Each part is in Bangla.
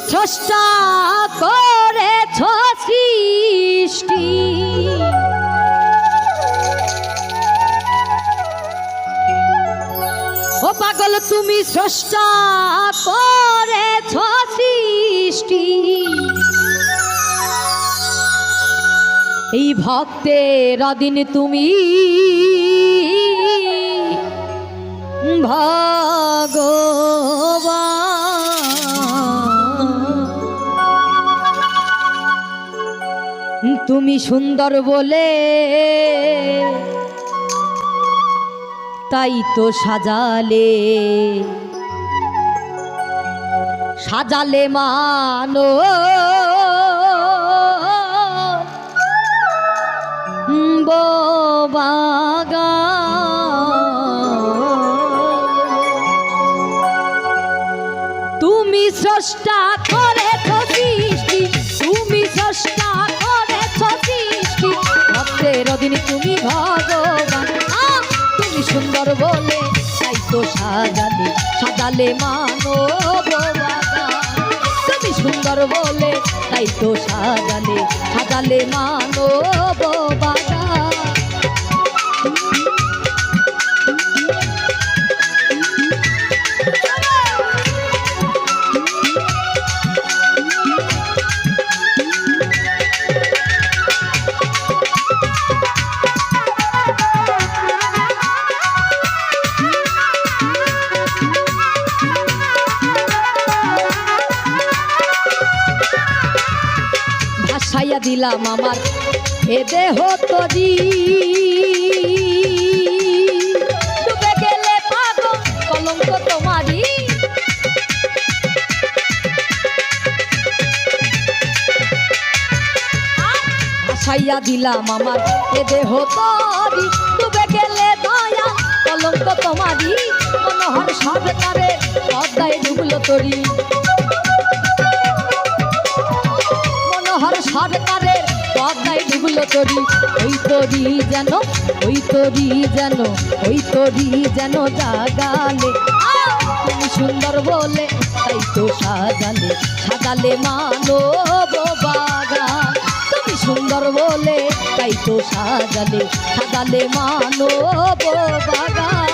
স্রষ্টা করেছ সৃষ্টি, ও পাগল তুমি স্রষ্টা করেছ সৃষ্টি, এই ভক্তের অধীন তুমি ভগবান। তুমি সুন্দর বলে তাই তো সাজালে সাজালে মানো বাগা। তুমি স্রষ্টা করেছ সৃষ্টি, তুমি স্রষ্টা করেছ সৃষ্টি, ভক্তের অধীন তুমি ভগবান। তুমি সুন্দর বলে তাই তো সাজালে সাজালে মানব বাগান। তুমি সুন্দর বলে তাই তো সাজালে সাজালে মানব বাগান। ভাসাইয়া দিলাম আমার এ দেহ তরি, ডুবে গেলে পাগল কলঙ্ক তোমারি। ভাসাইয়া দিলাম আমার এ দেহ তরি, ডুবে গেলে দয়া কলঙ্ক তোমারি। মনোহর সরকারের পদ্মায় ডুবলো তরি, সরকারের পদ্মায় ডুবলো তরি। ওই তরি যেন ওই তরি যেন ওই তরি যেন জাগালে। তুমি সুন্দর বলে তাই তো সাজালে সাজালে মানব বাগান। তুমি সুন্দর বলে তাই তো সাজালে সাজালে মানব বাগান।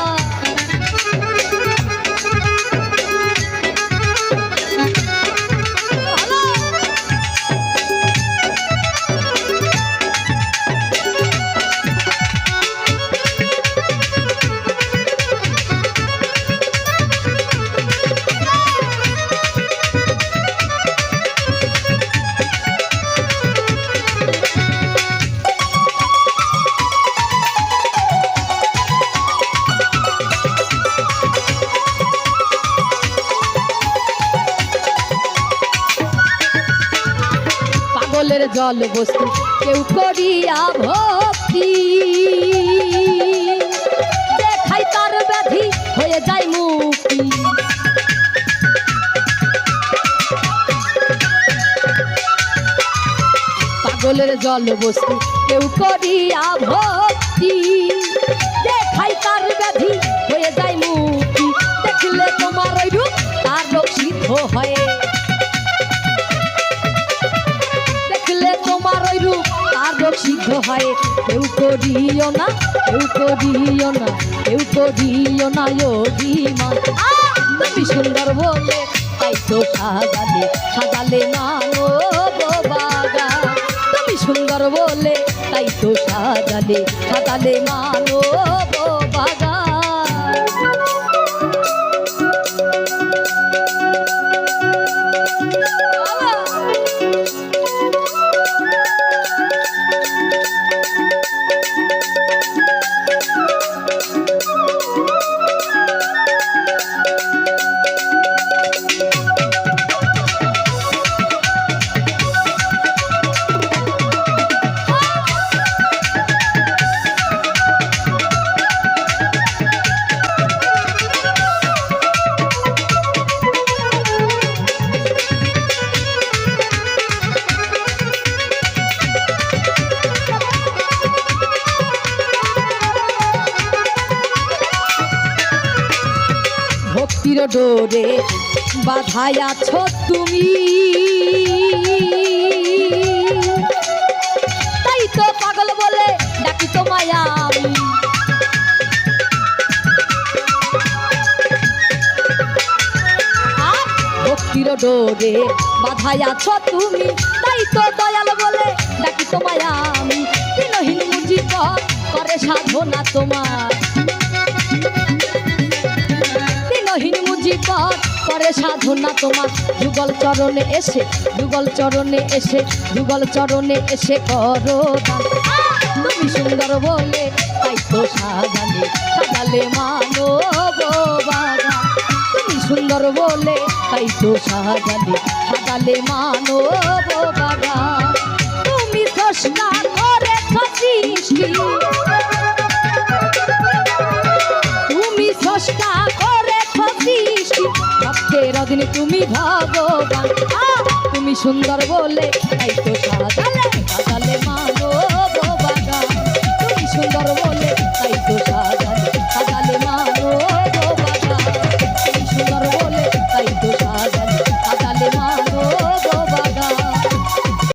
পাগলের জল বস্তু কেউ করিয়া ভক্তি, দেখাই তার ব্যাধি হয়ে যায় মুক্তি। পাগলের জল বস্তু কেউ করিয়া ভক্তি, দেখাই তার ব্যাধি হয়ে যায় মুক্তি। দেখলে তোমার ওই রূপ তার রোগ সিদ্ধ হয়, তোমার ওই রূপ তার রোগ সিদ্ধ হয়। কেউ করিও না কেউ করিও না কেউ করিও না অভিমান। তুমি সুন্দর বলে তাই তো সাজালে সাজালে মানব বাগান। তুমি সুন্দর বলে তাই তো সাজালে সাজালে মানব বাগান। ভক্তির ডোরে বাধায় আছো তুমি, তাই তো পাগল বলে ডাকি তোমায় আমি। ভক্তির ডোরে বাধায় আছো তুমি, তাই তো দয়াল বলে ডাকি তোমায় আমি। দিনহীন মুজিবত করে সাধনা তোমার, দিনহীন মুজিবত করে সাধনা তোমার। যুগল চরণে এসে, যুগল চরণে এসে, যুগল চরণে এসে করো দান। তুমি সুন্দর বলে তাই তো সাজালে, সাজালে মানব বাগান। তুমি সুন্দর বলে তাই তো সাজালে, সাজালে মানব বাগান। তুমি স্রষ্টা করেছ সৃষ্টি, তুমি স্রষ্টা করেছ সৃষ্টি, ভক্তের অধীনে তুমি ভগবান। তুমি সুন্দর বলে তাই তো